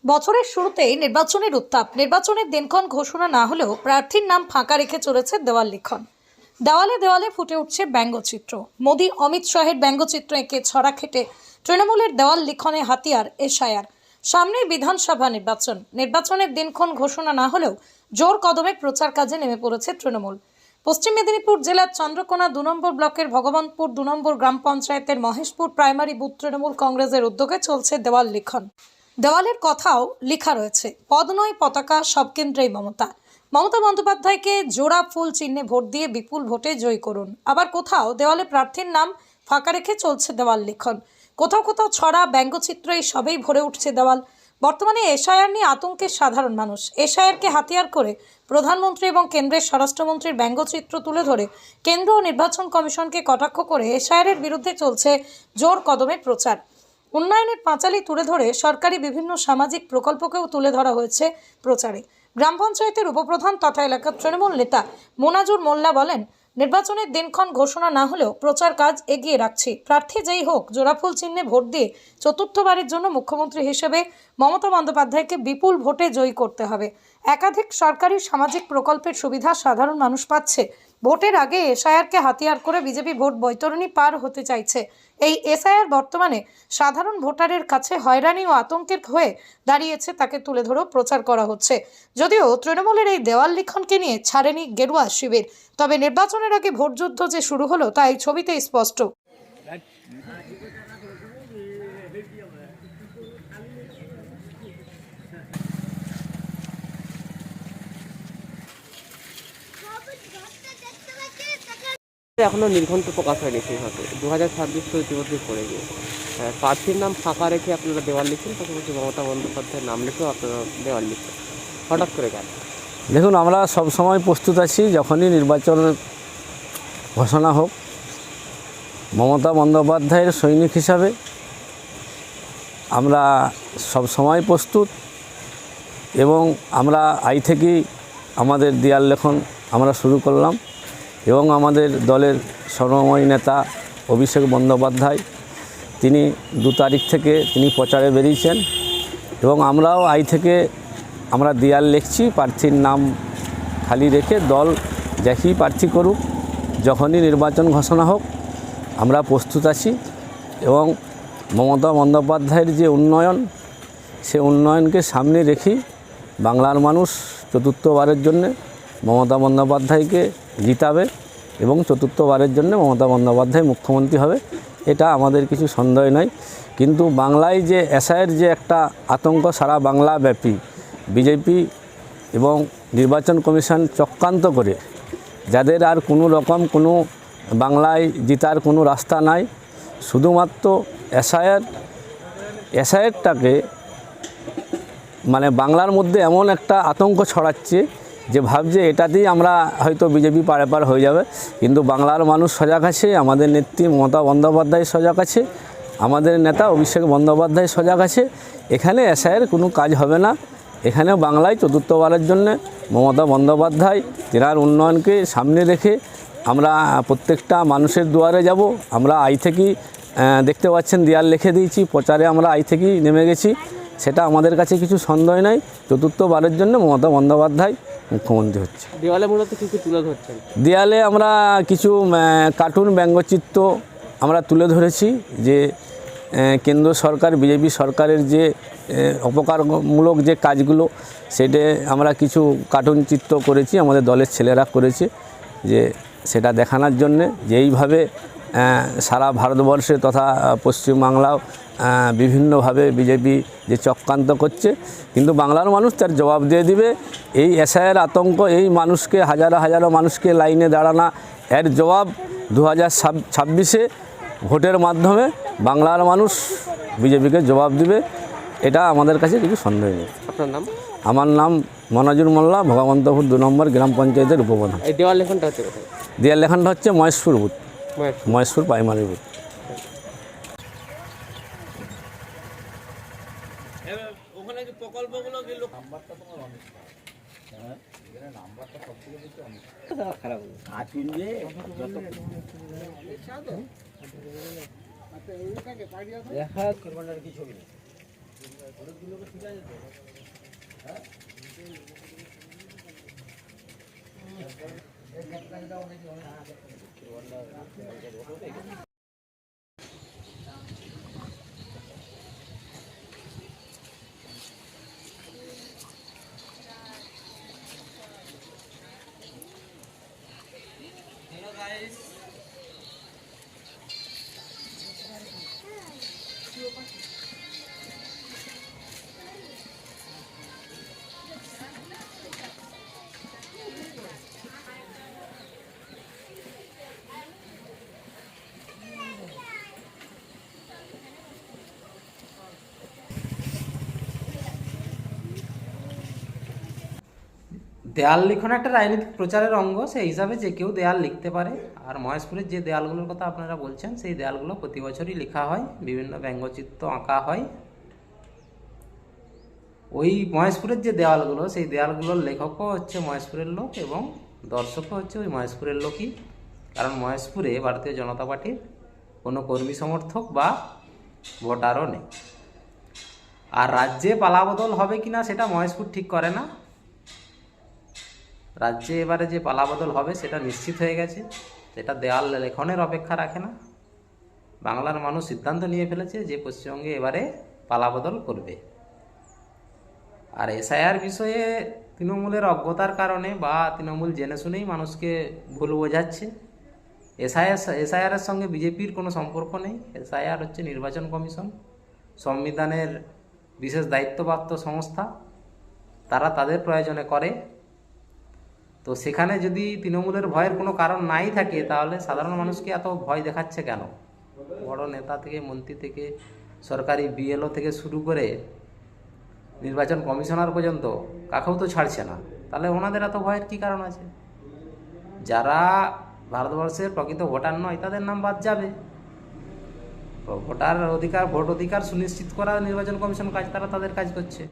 বছরের শুরুতেই নির্বাচনের উত্তাপ। নির্বাচনের দিনক্ষণ ঘোষণা না হলেও প্রার্থীর নাম ফাঁকা রেখে চলেছে দেওয়াল লিখন। দেওয়ালে দেওয়ালে ফুটে উঠছে ব্যঙ্গচিত্র। মোদি অমিত শাহের ব্যঙ্গচিত্র এঁকে ছড়া খেটে তৃণমূলের দেওয়াল লিখনে হাতিয়ার এসআইআর। সামনেই বিধানসভা নির্বাচন। নির্বাচনের দিনক্ষণ ঘোষণা না হলেও জোর কদমে প্রচার কাজে নেমে পড়েছে তৃণমূল। পশ্চিম মেদিনীপুর জেলার চন্দ্রকোনা 2 নম্বর ব্লকের ভগবানপুর 2 নম্বর গ্রাম পঞ্চায়েতের মহেশপুর প্রাইমারি বুথ তৃণমূল কংগ্রেসের উদ্যোগে চলছে দেওয়াল লিখন। দেওয়ালের কথাও লেখা রয়েছে, পদ নয় পতাকা, সব কেন্দ্রেই মমতা। মমতা বন্দ্যোপাধ্যায়কে জোড়া ফুল চিহ্নে ভোট দিয়ে বিপুল ভোটে জয়ী করুন। আবার কোথাও দেওয়ালে প্রার্থীর নাম ফাঁকা রেখে চলছে দেওয়াল লিখন। কোথাও কোথাও ছড়া, ব্যঙ্গচিত্র, এই সবেই ভরে উঠছে দেওয়াল। বর্তমানে এসআইআর নিয়ে আতঙ্কের সাধারণ মানুষ। এসআইআরকে হাতিয়ার করে প্রধানমন্ত্রী এবং কেন্দ্রের স্বরাষ্ট্রমন্ত্রীর ব্যঙ্গচিত্র তুলে ধরে কেন্দ্র ও নির্বাচন কমিশনকে কটাক্ষ করে এসআইআরের বিরুদ্ধে চলছে জোর কদমে প্রচার। উন্নয়নের পাঁচালী তুলে ধরে সরকারি বিভিন্ন সামাজিক প্রকল্পকেও তুলে ধরা হয়েছে প্রচারে। গ্রাম পঞ্চায়েতের উপপ্রধান তথা এলাকার তৃণমূল নেতা মোনাজুর মোল্লা বলেন, নির্বাচনের দিনক্ষণ ঘোষণা না হলেও প্রচার কাজ এগিয়ে রাখছি। প্রার্থী যেই হোক, জোড়াফুল চিহ্নে ভোট দিয়ে চতুর্থবারের জন্য মুখ্যমন্ত্রী হিসেবে মমতা বন্দ্যোপাধ্যায়কে বিপুল ভোটে জয়ী করতে হবে। একাধিক সরকারি সামাজিক প্রকল্পের সুবিধা সাধারণ মানুষ পাচ্ছে। ভোটের আগে এসআইআরকে হাতিয়ার করে বিজেপি ভোট বৈতরণী পার হতে চাইছে। এই এসআইআর বর্তমানে সাধারণ ভোটারের কাছে হয়রানি ও আতঙ্কের হয়ে দাঁড়িয়েছে, তাকে তুলে ধরেও প্রচার করা হচ্ছে। যদিও তৃণমূলের এই দেওয়াল লিখনকে নিয়ে ছাড়েনি গেরুয়া শিবির, তবে নির্বাচনের আগে ভোটযুদ্ধ যে শুরু হলো তা এই ছবিতেই স্পষ্ট। এখনো নির্ঘণ্ট প্রকাশ হয়নি সেইভাবে। 2026 তো ইতিমধ্যে পড়ে গিয়ে প্রার্থীর নাম ফাঁকা রেখে আপনারা দেওয়াল লিখছেন, পাশাপাশি মমতা বন্দ্যোপাধ্যায়ের নাম লিখেও আপনারা দেওয়াল লিখছেন, হঠাৎ করে কেন? দেখুন, আমরা সব সময় প্রস্তুত আছি। যখনই নির্বাচনের ঘোষণা হোক, মমতা বন্দ্যোপাধ্যায়ের সৈনিক হিসাবে আমরা সব সময় প্রস্তুত। এবং আমরা থেকেই আমাদের দেয়াল লেখন আমরা শুরু করলাম। এবং আমাদের দলের স্বর্ণময়ী নেতা অভিষেক বন্দ্যোপাধ্যায়, তিনি 2 তারিখ থেকে তিনি প্রচারে বেরিয়েছেন। এবং আমরাও থেকে আমরা দেয়াল লিখছি, প্রার্থীর নাম খালি রেখে দল যেই প্রার্থী করুক, যখনই নির্বাচন ঘোষণা হোক আমরা প্রস্তুত আছি। এবং মমতা বন্দ্যোপাধ্যায়ের যে উন্নয়ন, সে উন্নয়নকে সামনে রেখেই বাংলার মানুষ চতুর্থবারের জন্যে মমতা বন্দ্যোপাধ্যায়কে জিতাবে এবং চতুর্থবারের জন্য মমতা বন্দ্যোপাধ্যায় মুখ্যমন্ত্রী হবে, এটা আমাদের কিছু সন্দেহ নাই। কিন্তু বাংলায় যে এসআইয়ের যে একটা আতঙ্ক সারা বাংলা ব্যাপী, বিজেপি এবং নির্বাচন কমিশন চক্রান্ত করে যাদের আর কোনো রকম কোনো বাংলায় জিতার কোনো রাস্তা নাই, শুধুমাত্র এসআইআরটাকে মানে বাংলার মধ্যে এমন একটা আতঙ্ক ছড়াচ্ছে যে ভাবছে এটাতেই আমরা হয়তো বিজেপি পার হয়ে যাবে। কিন্তু বাংলার মানুষ সজাগ আছে, আমাদের নেত্রী মমতা বন্দ্যোপাধ্যায় সজাগ আছে, আমাদের নেতা অভিষেক বন্দ্যোপাধ্যায় সজাগ আছে। এখানে এসআইয়ের কোনো কাজ হবে না। এখানে বাংলায় চতুর্থবারের জন্য মমতা বন্দ্যোপাধ্যায় তেনার উন্নয়নকে সামনে রেখে আমরা প্রত্যেকটা মানুষের দুয়ারে যাব। আমরা থেকেই দেখতে পাচ্ছেন দেয়াল লিখে দিয়েছি, প্রচারে আমরা থেকেই নেমে গেছি। সেটা আমাদের কাছে কিছু সন্দেহ নাই, চতুর্থবারের জন্য মমতা বন্দ্যোপাধ্যায় মুখ্যমন্ত্রী হচ্ছে। দেওয়ালে মূলত কিছু তুলে ধরছেন? দেয়ালে আমরা কিছু কার্টুন ব্যঙ্গচিত্র আমরা তুলে ধরেছি যে কেন্দ্র সরকার, বিজেপি সরকারের যে অপকারমূলক যে কাজগুলো, সেটা আমরা কিছু কার্টুন চিত্র করেছি, আমাদের দলের ছেলেরা করেছে, যে সেটা দেখানোর জন্যে যে এইভাবে সারা ভারতবর্ষে তথা পশ্চিমবাংলাও বিভিন্নভাবে বিজেপি যে চক্রান্ত করছে, কিন্তু বাংলার মানুষ তার জবাব দিয়ে দিবে। এই এসআইয়ের আতঙ্ক, এই মানুষকে হাজারো হাজারো মানুষকে লাইনে দাঁড়ানো, এর জবাব 2026-এ ভোটের মাধ্যমে বাংলার মানুষ বিজেপিকে জবাব দিবে। এটা আমাদের কাছে কিছু সন্দেহ নেই। আপনার নাম? আমার নাম মোনাজুর মোল্লা, ভগবন্তপুর 2 নম্বর গ্রাম পঞ্চায়েতের উপপ্রধান। এই দেওয়াল লেখনটা হচ্ছে কোথায়? দেয়াল লেখনটা হচ্ছে Maheshpur booth, Maheshpur primary booth. ওখানে যে প্রকল্পগুলো গেল নাম্বারটা তোমার অনেক হ্যাঁ, এখানে নাম্বারটা সবথেকে বেশি অনেক খারাপ হলো আচুন যে যত দেখা করবার কি ছবি নেই। দেয়াল লিখন একটা রাজনৈতিক প্রচারের অঙ্গ, সেই হিসাবে যে কেউ দেয়াল লিখতে পারে। আর মহেশপুরের যে দেয়ালগুলোর কথা আপনারা বলছেন, সেই দেয়ালগুলো প্রতি বছরই লেখা হয়, বিভিন্ন ব্যঙ্গচিত্র আঁকা হয়। ওই মহেশপুরের যে দেওয়ালগুলো, সেই দেওয়ালগুলোর লেখকও হচ্ছে মহেশপুরের লোক এবং দর্শকও হচ্ছে ওই মহেশপুরের লোকই। কারণ মহেশপুরে ভারতীয় জনতা পার্টির কোনো কর্মী সমর্থক বা ভোটারও নেই। আর রাজ্যে পালাবদল হবে কিনা সেটা মহেশপুর ঠিক করে না। রাজ্যে এবারে যে পালাবদল হবে সেটা নিশ্চিত হয়ে গেছে, সেটা দেওয়াল লেখনের অপেক্ষা রাখে না। বাংলার মানুষ সিদ্ধান্ত নিয়ে ফেলেছে যে পশ্চিমবঙ্গে এবারে পালাবদল করবে। আর এসআইআর বিষয়ে তৃণমূলের অজ্ঞতার কারণে বা তৃণমূল জেনে শুনেই মানুষকে ভুল বোঝাচ্ছে। এসআইআরের সঙ্গে বিজেপির কোনো সম্পর্ক নেই। এসআইআর হচ্ছে নির্বাচন কমিশন, সংবিধানের বিশেষ দায়িত্বপ্রাপ্ত সংস্থা, তারা তাদের প্রয়োজনে করে। তো সেখানে যদি তৃণমূলের ভয়ের কোনো কারণ নাই থাকে, তাহলে সাধারণ মানুষকে এত ভয় দেখাচ্ছে কেন? বড় নেতা থেকে, মন্ত্রী থেকে, সরকারি বিএলও থেকে শুরু করে নির্বাচন কমিশনার পর্যন্ত কাকেও তো ছাড়ছে না। তাহলে ওনাদের এত ভয়ের কী কারণ আছে? যারা ভারতবর্ষের প্রকৃত ভোটার নয় তাদের নাম বাদ যাবে। ভোট অধিকার সুনিশ্চিত করা নির্বাচন কমিশন কাজ, তারা তাদের কাজ করছে।